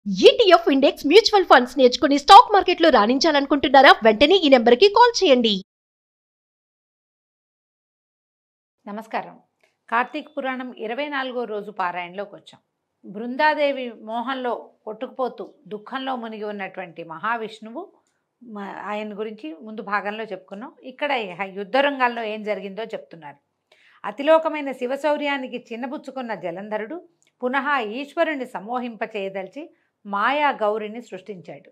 ETF index mutual funds నేర్చుకుని stock మార్కెట్లో రాణించాలనుకుంటున్నారా? వెంటనే ఈ నెంబర్కి కాల్ చేయండి. నమస్కారం. కార్తీక పురాణం 24వ రోజు పారాయణలోకి వచ్చాం. బృందాదేవి మోహంలో కొట్టుకుపోతూ దుఃఖంలో మునిగి ఉన్నటువంటి మహావిష్ణువు ఆయన గురించి ముందు భాగంలో చెప్పుకున్నాం. ఇక్కడ యుద్ధరంగాల్లో ఏం జరిగిందో చెప్తున్నారు. అతిలోకమైన శివశౌర్యానికి చిన్నబుచ్చుకున్న జలంధరుడు పునః ఈశ్వరుని సమ్మోహింపచేయదలిచి మాయా గౌరిని సృష్టించాడు.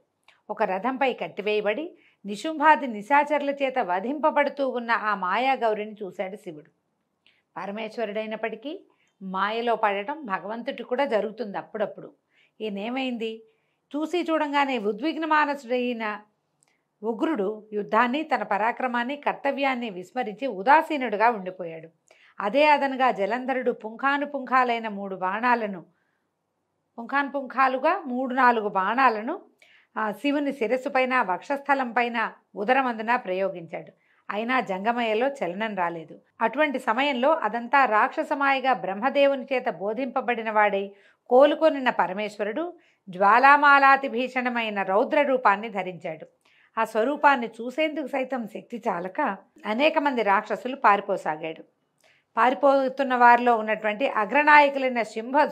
ఒక రథంపై కట్టివేయబడి నిశుంభాది నిశాచరుల చేత వధింపబడుతూ ఉన్న ఆ మాయా గౌరిని చూశాడు శివుడు. పరమేశ్వరుడైనప్పటికీ మాయలో పడటం భగవంతుడికి కూడా జరుగుతుంది అప్పుడప్పుడు. ఈయనేమైంది, చూసి చూడంగానే ఉద్విగ్న మానసుడైన ఉగ్రుడు యుద్ధాన్ని, తన పరాక్రమాన్ని, కర్తవ్యాన్ని విస్మరించి ఉదాసీనుడుగా ఉండిపోయాడు. అదే అదనుగా జలంధరుడు పుంఖానుపుంఖాలైన 3-4 బాణాలను శివుని శిరస్సు పైన, వక్షస్థలం పైన, ఉదరమందున ప్రయోగించాడు. అయినా జంగమయ్యలో చలనం రాలేదు. అటువంటి సమయంలో అదంతా రాక్షసమాయగా బ్రహ్మదేవుని చేత బోధింపబడిన వాడై కోలుకొనిన పరమేశ్వరుడు జ్వాలామాలాతి భీషణమైన రౌద్ర రూపాన్ని ధరించాడు. ఆ స్వరూపాన్ని చూసేందుకు సైతం శక్తి చాలక అనేక మంది రాక్షసులు పారిపోసాగాడు. పారిపోతున్న వారిలో ఉన్నటువంటి అగ్రనాయకులైన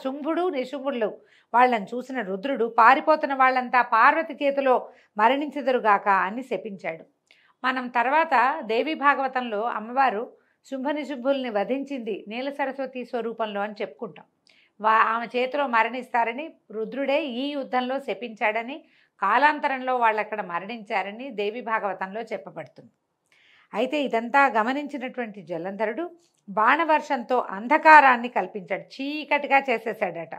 శుంభుడు, నిశుంభుడు వాళ్ళని చూసిన రుద్రుడు పారిపోతున్న వాళ్ళంతా పార్వతి చేతిలో మరణించెదరుగాక అని శపించాడు. మనం తర్వాత దేవీ భాగవతంలో అమ్మవారు శుంభనిశుంభుల్ని వధించింది నీల సరస్వతి స్వరూపంలో అని చెప్పుకుంటాం. ఆమె చేతిలో మరణిస్తారని రుద్రుడే ఈ యుద్ధంలో శపించాడని, కాలాంతరంలో వాళ్ళు అక్కడ మరణించారని దేవీ భాగవతంలో చెప్పబడుతుంది. అయితే ఇదంతా గమనించినటువంటి జలంధరుడు బాణవర్షంతో అంధకారాన్ని కల్పించాడు, చీకటిగా చేసేసాడట.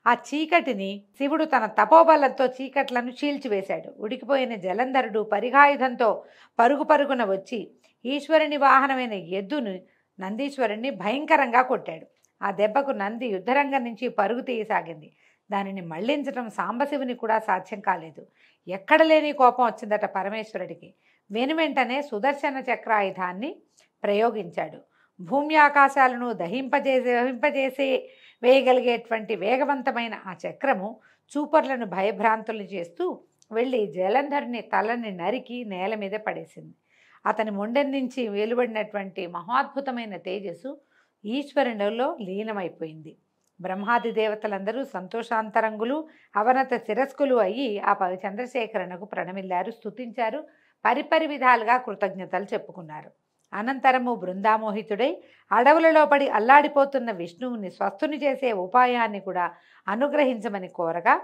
ఆ చీకటిని శివుడు తన తపోబలంతో చీకట్లను చీల్చివేశాడు. ఉడికిపోయిన జలంధరుడు పరిఘాయుధంతో పరుగున వచ్చి ఈశ్వరుని వాహనమైన ఎద్దును నందీశ్వరుణ్ణి భయంకరంగా కొట్టాడు. ఆ దెబ్బకు నంది యుద్ధరంగం నుంచి పరుగు తీయసాగింది. దానిని మళ్లించడం సాంబశివుని కూడా సాధ్యం కాలేదు. ఎక్కడ లేని కోపం వచ్చిందట పరమేశ్వరుడికి. వెనువెంటనే చక్రాయుధాన్ని ప్రయోగించాడు. భూమి ఆకాశాలను దహింపజేసే వేయగలిగేటువంటి వేగవంతమైన ఆ చక్రము చూపర్లను భయభ్రాంతులు చేస్తూ వెళ్ళి జలంధరుని తలని నరికి నేల మీద పడేసింది. అతని మొండెం నుంచి వెలువడినటువంటి మహాద్భుతమైన తేజస్సు ఈశ్వరునిలో లీనమైపోయింది. బ్రహ్మాది దేవతలందరూ సంతోషాంతరంగులు, అవనత శిరస్కులు అయ్యి ఆ చంద్రశేఖరునకు ప్రణమిల్లారు, స్తుతించారు, పరిపరి విధాలుగా కృతజ్ఞతలు చెప్పుకున్నారు. అనంతరము బృందామోహితుడై అడవులలో పడి అల్లాడిపోతున్న విష్ణువుని స్వస్థుని చేసే ఉపాయాన్ని కూడా అనుగ్రహించమని కోరగా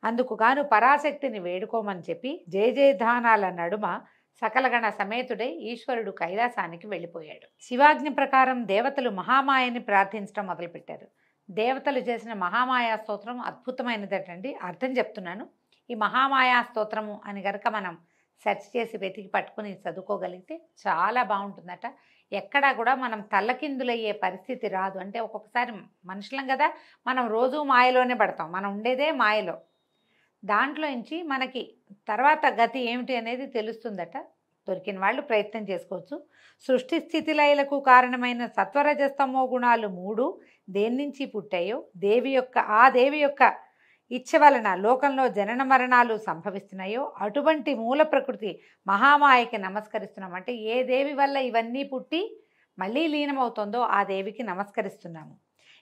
అందుకు గాను పరాశక్తిని వేడుకోమని చెప్పి జయజయధానాల నడుమ సకలగణ సమేతుడై ఈశ్వరుడు కైలాసానికి వెళ్ళిపోయాడు. శివాజ్ఞ ప్రకారం దేవతలు మహామాయని ప్రార్థించడం మొదలుపెట్టారు. దేవతలు చేసిన మహామాయా స్తోత్రం అద్భుతమైనదటండి. అర్థం చెప్తున్నాను. ఈ మహామాయా స్తోత్రము అని గనక మనం సెర్చ్ చేసి వెతికి పట్టుకుని చదువుకోగలిగితే చాలా బాగుంటుందట. ఎక్కడా కూడా మనం తల్లకిందులయ్యే పరిస్థితి రాదు. అంటే ఒక్కొక్కసారి మనుషులం కదా, మనం రోజు మాయలోనే పడతాం, మనం ఉండేదే మాయలో. దాంట్లో నుంచి మనకి తర్వాత గతి ఏమిటి అనేది తెలుస్తుందట. దొరికిన వాళ్ళు ప్రయత్నం చేసుకోవచ్చు. సృష్టి స్థితిలయలకు కారణమైన సత్వరజస్తమో గుణాలు 3 దేని నుంచి పుట్టాయో ఆ దేవి యొక్క ఇచ్చ వలన లోకంలో జనన మరణాలు సంభవిస్తున్నాయో అటువంటి మూల ప్రకృతి మహామాయకి నమస్కరిస్తున్నాం. అంటే ఏ దేవి వల్ల ఇవన్నీ పుట్టి మళ్ళీ లీనమవుతుందో ఆ దేవికి నమస్కరిస్తున్నాము.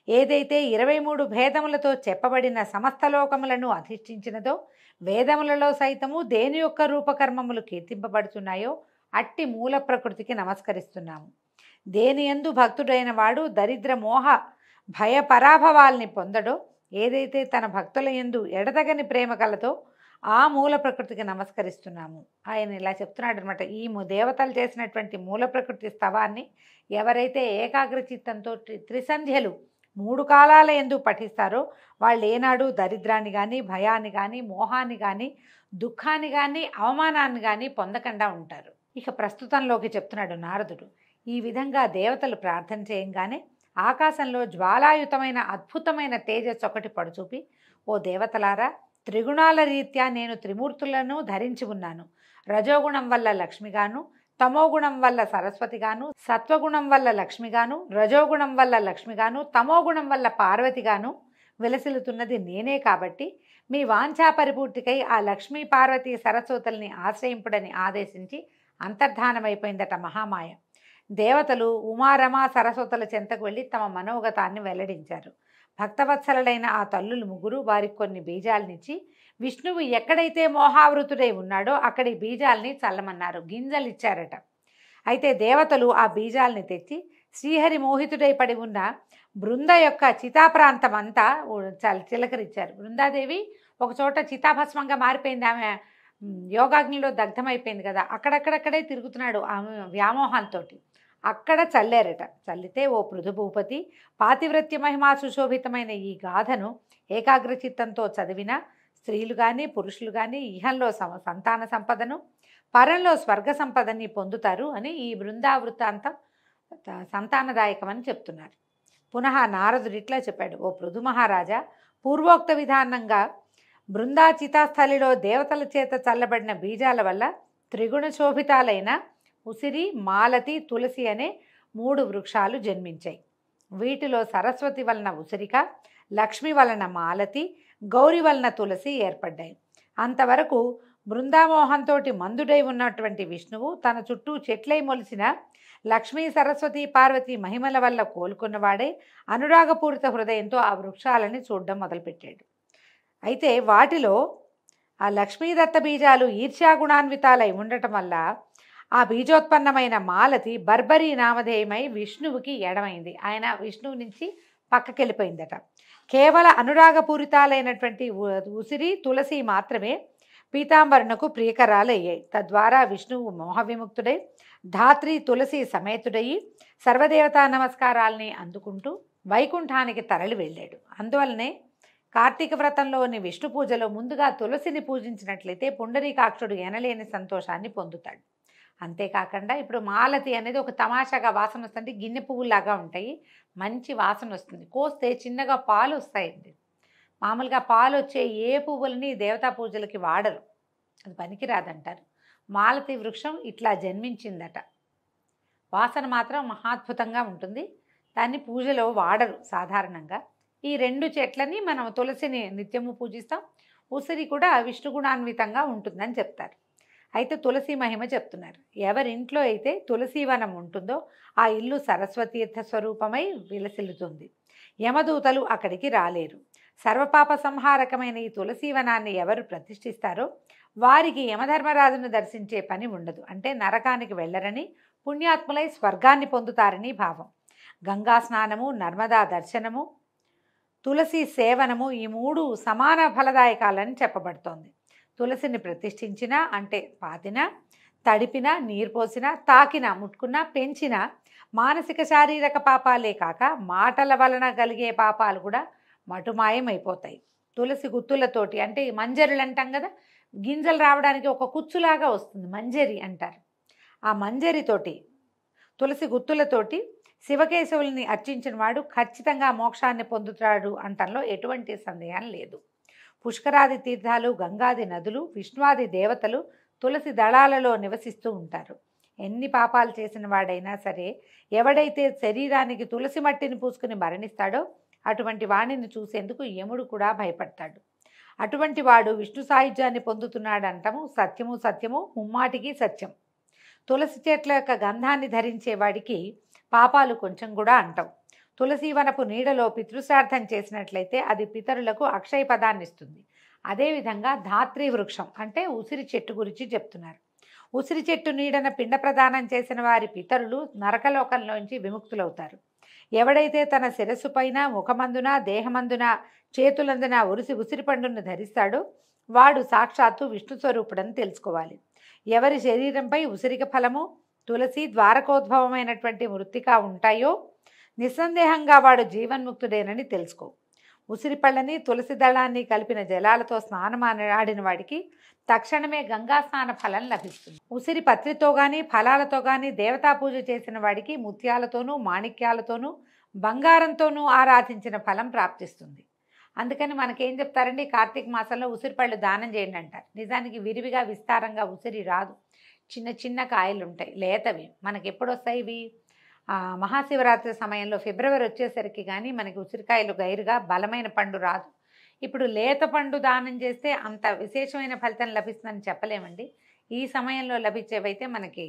ఏదైతే 23 భేదములతో చెప్పబడిన సమస్త లోకములను అధిష్ఠించినదో, వేదములలో సైతము దేని యొక్క రూపకర్మములు కీర్తింపబడుతున్నాయో అట్టి మూల ప్రకృతికి నమస్కరిస్తున్నాము. దేని యందు భక్తుడైన వాడు దరిద్ర మోహ భయ పరాభవాల్ని పొందడో, ఏదైతే తన భక్తుల యందు ఎడతగని ప్రేమ కలతో ఆ మూల ప్రకృతికి నమస్కరిస్తున్నాము. ఆయన ఇలా చెప్తున్నాడు అనమాట. ఈ దేవతలు చేసినటువంటి మూల ప్రకృతి స్తవాన్ని ఎవరైతే ఏకాగ్ర చిత్తంతో త్రిసంధ్యలు 3 కాలాల యందు పఠిస్తారో వాళ్ళు ఏనాడు దరిద్రాన్ని కానీ, భయాన్ని కానీ, మోహాన్ని కానీ, దుఃఖాన్ని కానీ, అవమానాన్ని కానీ పొందకుండా ఉంటారు. ఇక ప్రస్తుతంలోకి చెప్తున్నాడు నారదుడు. ఈ విధంగా దేవతలు ప్రార్థన చేయంగానే ఆకాశంలో జ్వాలాయుతమైన అద్భుతమైన తేజస్సు ఒకటి పడుచూపి, ఓ దేవతలారా, త్రిగుణాల రీత్యా నేను త్రిమూర్తులను ధరించి ఉన్నాను. రజోగుణం వల్ల లక్ష్మిగాను, తమోగుణం వల్ల సరస్వతిగాను, సత్వగుణం వల్ల లక్ష్మిగాను, రజోగుణం వల్ల లక్ష్మిగాను, తమోగుణం వల్ల పార్వతిగాను విలసిల్లుతున్నది నేనే. కాబట్టి మీ వాంఛా పరిపూర్తికై ఆ లక్ష్మీ పార్వతీ సరస్వతుల్ని ఆశ్రయింపుడని ఆదేశించి అంతర్ధానమైపోయిందట మహామాయ. దేవతలు ఉమారమ సరస్వతుల చెంతకు వెళ్ళి తమ మనోగతాన్ని వెల్లడించారు. భక్తవత్సలుడైన ఆ తల్లులు ముగ్గురు వారికి కొన్ని బీజాలనిచ్చి విష్ణువు ఎక్కడైతే మోహావృతుడై ఉన్నాడో అక్కడి బీజాల్ని చల్లమన్నారు. గింజలు ఇచ్చారట. అయితే దేవతలు ఆ బీజాల్ని తెచ్చి శ్రీహరి మోహితుడై పడి ఉన్న బృంద యొక్క చితాప్రాంతం అంతా చిలకరించారు. బృందాదేవి ఒక చోట చితాభస్మంగా మారిపోయింది. ఆమె యోగాగ్నిలో దగ్ధమైపోయింది కదా, అక్కడక్కడక్కడే తిరుగుతున్నాడు ఆమె వ్యామోహంతో. అక్కడ చల్లారట. చల్లితే ఓ పృథుభూపతి, పాతివ్రత్య మహిమా సుశోభితమైన ఈ గాథను ఏకాగ్రచిత్తంతో చదివిన స్త్రీలు కానీ పురుషులు కానీ ఇహంలో సంతాన సంపదను, పరంలో స్వర్గ సంపదని పొందుతారు అని ఈ బృందావృత్తాంతం సంతానదాయకమని చెప్తున్నారు. పునః నారదుడు ఇట్లా చెప్పాడు: ఓ పృథు మహారాజా, పూర్వోక్త విధానంగా బృందాచితాస్థలిలో దేవతల చేత చల్లబడిన బీజాల వల్ల త్రిగుణ శోభితాలైన ఉసిరి, మాలతి, తులసి అనే 3 వృక్షాలు జన్మించాయి. వీటిలో సరస్వతి వలన ఉసిరిక, లక్ష్మి వలన మాలతి, గౌరి వలన తులసి ఏర్పడ్డాయి. అంతవరకు బృందామోహంతో మందుడై ఉన్నటువంటి విష్ణువు తన చుట్టూ చెట్లై మొలిసిన లక్ష్మీ సరస్వతి పార్వతి మహిమల వల్ల కోలుకున్నవాడే అనురాగపూరిత హృదయంతో ఆ వృక్షాలని చూడడం మొదలుపెట్టాడు. అయితే వాటిలో ఆ లక్ష్మీదత్త బీజాలు ఈర్ష్యాగుణాన్వితాలై ఉండటం వల్ల ఆ బీజోత్పన్నమైన మాలతి బర్బరీ నామధేయమై విష్ణువుకి ఎడమైంది. ఆయన విష్ణువు నుంచి పక్కకెళ్ళిపోయిందట. కేవల అనురాగపూరితాలైనటువంటి ఉసిరి, తులసి మాత్రమే పీతాంబరునకు ప్రియకరాలయ్యాయి. తద్వారా విష్ణువు మోహ విముక్తుడై ధాత్రి తులసి సమేతుడయి సర్వదేవతా నమస్కారాల్ని అందుకుంటూ వైకుంఠానికి తరలి వెళ్ళాడు. అందువల్లనే కార్తీక వ్రతంలోని విష్ణు పూజలో ముందుగా తులసిని పూజించినట్లయితే పుండరీకాక్షుడు ఎనలేని సంతోషాన్ని పొందుతాడు. అంతేకాకుండా ఇప్పుడు మాలతి అనేది ఒక తమాషాగా వాసన వస్తుంది. గిన్నె పువ్వులాగా ఉంటాయి, మంచి వాసన వస్తుంది. కోస్తే చిన్నగా పాలు వస్తాయండి. మామూలుగా పాలు వచ్చే ఏ పువ్వులని దేవతా పూజలకి వాడరు, అది పనికిరాదంటారు. మాలతి వృక్షం ఇట్లా జన్మించిందట. వాసన మాత్రం మహాద్భుతంగా ఉంటుంది. దాన్ని పూజలో వాడరు సాధారణంగా. ఈ 2 చెట్లని మనం తులసిని నిత్యము పూజిస్తాం. ఉసిరి కూడా విష్ణుగుణాన్వితంగా ఉంటుందని చెప్తారు. అయితే తులసి మహిమ చెప్తున్నారు. ఎవరింట్లో అయితే తులసీవనం ఉంటుందో ఆ ఇల్లు సరస్వతీర్థ స్వరూపమై విలసిల్లుతుంది. యమదూతలు అక్కడికి రాలేరు. సర్వపాప సంహారకమైన ఈ తులసీవనాన్ని ఎవరు ప్రతిష్ఠిస్తారో వారికి యమధర్మరాజును దర్శించే పని ఉండదు. అంటే నరకానికి వెళ్ళరని, పుణ్యాత్ములై స్వర్గాన్ని పొందుతారని భావం. గంగా స్నానము, నర్మదా దర్శనము, తులసి సేవనము ఈ 3 సమాన ఫలదాయకాలని చెప్పబడుతోంది. తులసిని ప్రతిష్ఠించినా అంటే పాతినా, తడిపినా, నీరు పోసినా, తాకినా, ముట్టుకున్నా, పెంచినా మానసిక శారీరక పాపాలే కాక మాటల వలన కలిగే పాపాలు కూడా మటుమాయమైపోతాయి. తులసి గుత్తులతోటి, అంటే మంజరులు అంటాం కదా, గింజలు రావడానికి ఒక కుచ్చులాగా వస్తుంది, మంజరి అంటారు. ఆ మంజరితోటి, తులసి గుత్తులతోటి శివకేశవుల్ని అర్చించిన వాడు ఖచ్చితంగా మోక్షాన్ని పొందుతాడు అంటంలో ఎటువంటి సందేహం లేదు. పుష్కరాది తీర్థాలు, గంగాది నదులు, విష్ణువాది దేవతలు తులసి దళాలలో నివసిస్తూ ఉంటారు. ఎన్ని పాపాలు చేసిన వాడైనా సరే, ఎవడైతే శరీరానికి తులసి మట్టిని పూసుకుని మరణిస్తాడో అటువంటి వాణిని చూసేందుకు యముడు కూడా భయపడతాడు. అటువంటి వాడు విష్ణు సాయుధ్యాన్ని పొందుతున్నాడంటాము సత్యము సత్యము, ముమ్మాటికి సత్యం. తులసి చెట్ల యొక్క గంధాన్ని ధరించే వాడికి పాపాలు కొంచెం కూడా అంటావు. తులసీవనపు నీడలో పితృశ్రార్థం చేసినట్లయితే అది పితరులకు అక్షయ పదాన్ని ఇస్తుంది. అదేవిధంగా ధాత్రి వృక్షం అంటే ఉసిరి చెట్టు గురించి చెప్తున్నారు. ఉసిరి చెట్టు నీడన పిండ ప్రదానం చేసిన వారి పితరులు నరకలోకంలోంచి విముక్తులవుతారు. ఎవడైతే తన శిరస్సు పైన, ముఖమందున, దేహమందున, చేతులందున ఉసిరి పండును ధరిస్తాడో వాడు సాక్షాత్తు విష్ణు స్వరూపుడని తెలుసుకోవాలి. ఎవరి శరీరంపై ఉసిరిక ఫలము, తులసి, ద్వారకోద్భవమైనటువంటి మృత్తిక ఉంటాయో నిస్సందేహంగా వాడు జీవన్ముక్తుడేనని తెలుసుకో. ఉసిరి పళ్ళని, తులసి దళాన్ని కలిపిన జలాలతో స్నానమాడిన వాడికి తక్షణమే గంగా స్నాన ఫలం లభిస్తుంది. ఉసిరి పత్రితో కానీ ఫలాలతో కానీ దేవతా పూజ చేసిన వాడికి ముత్యాలతోనూ, మాణిక్యాలతోనూ, బంగారంతోనూ ఆరాధించిన ఫలం ప్రాప్తిస్తుంది. అందుకని మనకేం చెప్తారండి, కార్తీక మాసంలో ఉసిరి పళ్ళు దానం చేయండి అంటారు. నిజానికి విరివిగా విస్తారంగా ఉసిరి రాదు, చిన్న చిన్న కాయలు ఉంటాయి, లేతవి. మనకి ఎప్పుడు వస్తాయి ఇవి? మహాశివరాత్రి సమయంలో ఫిబ్రవరి వచ్చేసరికి కానీ మనకి ఉసిరికాయలు గైరుగా బలమైన పండు రాదు. ఇప్పుడు లేత పండు దానం చేస్తే అంత విశేషమైన ఫలితం లభిస్తుందని చెప్పలేమండి. ఈ సమయంలో లభించేవైతే మనకి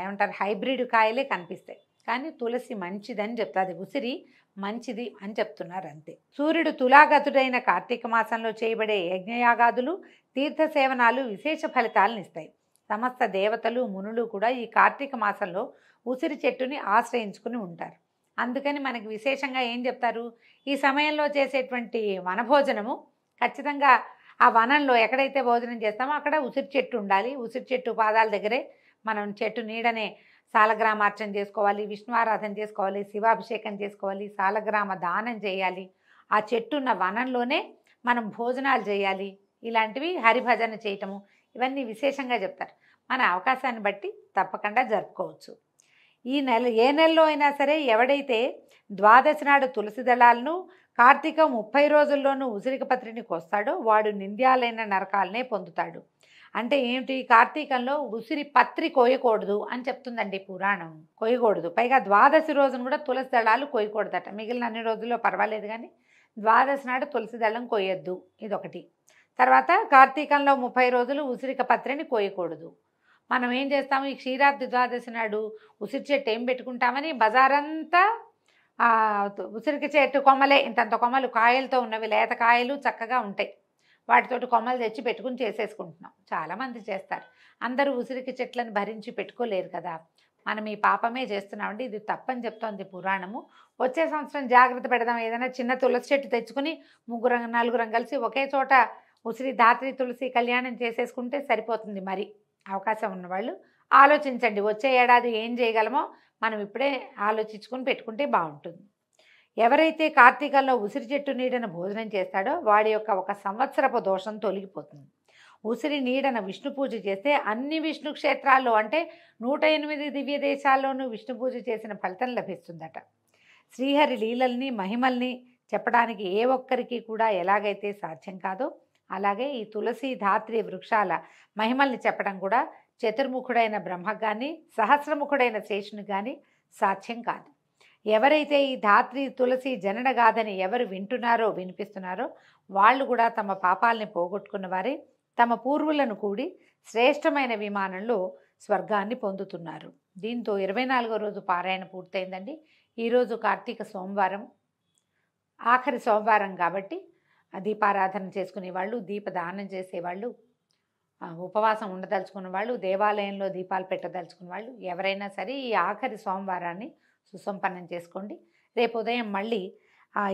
ఏమంటారు హైబ్రిడ్ కాయలే కనిపిస్తాయి. కానీ తులసి మంచిదని చెప్తాది, ఉసిరి మంచిది అని చెప్తున్నారు అంతే. సూర్యుడు తులాగతుడైన కార్తీక మాసంలో చేయబడే యజ్ఞయాగాదులు తీర్థ సేవనాలు విశేష ఫలితాలను ఇస్తాయి. సమస్త దేవతలు మునులు కూడా ఈ కార్తీక మాసంలో ఉసిరి చెట్టుని ఆశ్రయించుకుని ఉంటారు. అందుకని మనకి విశేషంగా ఏం చెప్తారు, ఈ సమయంలో చేసేటువంటి వనభోజనము ఖచ్చితంగా ఆ వనంలో ఎక్కడైతే భోజనం చేస్తామో అక్కడ ఉసిరి చెట్టు ఉండాలి. ఉసిరి చెట్టు పాదాల దగ్గరే మనం చెట్టు నీడనే సాలగ్రామార్చన చేసుకోవాలి, విష్ణు ఆరాధన చేసుకోవాలి, శివాభిషేకం చేసుకోవాలి, సాలగ్రామ దానం చేయాలి. ఆ చెట్టున్న వనంలోనే మనం భోజనాలు చేయాలి. ఇలాంటివి హరిభజన చేయటము ఇవన్నీ విశేషంగా చెప్తారు. మన అవకాశాన్ని బట్టి తప్పకుండా జరుపుకోవచ్చు. ఈ నెల ఏ నెలలో అయినా సరే ఎవడైతే ద్వాదశి నాడు తులసి దళాలను కార్తీక 30 రోజుల్లోనూ ఉసిరిక పత్రిని కోస్తాడో వాడు నింద్యాలైన నరకాలనే పొందుతాడు. అంటే ఏమిటి, కార్తీకంలో ఉసిరి పత్రి కోయకూడదు అని చెప్తుందండి పురాణం. కోయకూడదు. పైగా ద్వాదశి రోజున కూడా తులసి దళాలు కోయకూడదట. మిగిలిన అన్ని రోజుల్లో పర్వాలేదు కానీ ద్వాదశి నాడు తులసి దళం కోయొద్దు, ఇదొకటి. తర్వాత కార్తీకంలో 30 రోజులు ఉసిరిక పత్రిని కోయకూడదు. మనం ఏం చేస్తాము, ఈ క్షీరాబ్ది ద్వాదశి నాడు ఉసిరి చెట్టు ఏం పెట్టుకుంటామని బజారంతా ఉసిరిక చెట్టు కొమ్మలే, ఇంతంత కొమ్మలు కాయలతో ఉన్నవి, లేత కాయలు చక్కగా ఉంటాయి, వాటితోటి కొమ్మలు తెచ్చి పెట్టుకుని చేసేసుకుంటున్నాం. చాలామంది చేస్తారు. అందరూ ఉసిరికి చెట్లను భరించి పెట్టుకోలేరు కదా. మనం ఈ పాపమే చేస్తున్నామండి, ఇది తప్పని చెప్తోంది పురాణము. వచ్చే సంవత్సరం జాగ్రత్త పెడదాం. ఏదైనా చిన్న తులసి చెట్టు తెచ్చుకుని 3-4 కలిసి ఒకే చోట ఉసిరి ధాత్రి తులసి కళ్యాణం చేసేసుకుంటే సరిపోతుంది. మరి అవకాశం ఉన్నవాళ్ళు ఆలోచించండి. వచ్చే ఏడాది ఏం చేయగలమో మనం ఇప్పుడే ఆలోచించుకొని పెట్టుకుంటే బాగుంటుంది. ఎవరైతే కార్తీకంలో ఉసిరి చెట్టు నీడను భోజనం చేస్తాడో వాడి యొక్క 1 సంవత్సరపు దోషం తొలగిపోతుంది. ఉసిరి నీడన విష్ణు పూజ చేస్తే అన్ని విష్ణు క్షేత్రాల్లో అంటే 108 దివ్య దేశాల్లోనూ విష్ణు పూజ చేసిన ఫలితం లభిస్తుందట. శ్రీహరి లీలల్ని మహిమల్ని చెప్పడానికి ఏ ఒక్కరికి కూడా ఎలాగైతే సాధ్యం కాదో అలాగే ఈ తులసి ధాత్రి వృక్షాల మహిమల్ని చెప్పడం కూడా చతుర్ముఖుడైన బ్రహ్మకు కానీ సహస్రముఖుడైన శేషునికి కానీ సాధ్యం కాదు. ఎవరైతే ఈ ధాత్రి తులసి జననగాథని ఎవరు వింటున్నారో వినిపిస్తున్నారో వాళ్ళు కూడా తమ పాపాలని పోగొట్టుకున్న వారే తమ పూర్వులను కూడి శ్రేష్టమైన విమానంలో స్వర్గాన్ని పొందుతున్నారు. దీంతో 24వ రోజు పారాయణ పూర్తయిందండి. ఈరోజు కార్తీక సోమవారం, ఆఖరి సోమవారం కాబట్టి దీపారాధన చేసుకునే వాళ్ళు, దీపదానం చేసేవాళ్ళు, ఉపవాసం ఉండదలుచుకున్న వాళ్ళు, దేవాలయంలో దీపాలు పెట్టదలుచుకున్న వాళ్ళు ఎవరైనా సరే ఈ ఆఖరి సోమవారాన్ని సుసంపన్నం చేసుకోండి. రేపు ఉదయం మళ్ళీ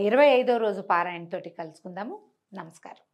25వ రోజు పారాయణతోటి కలుసుకుందాము. నమస్కారం.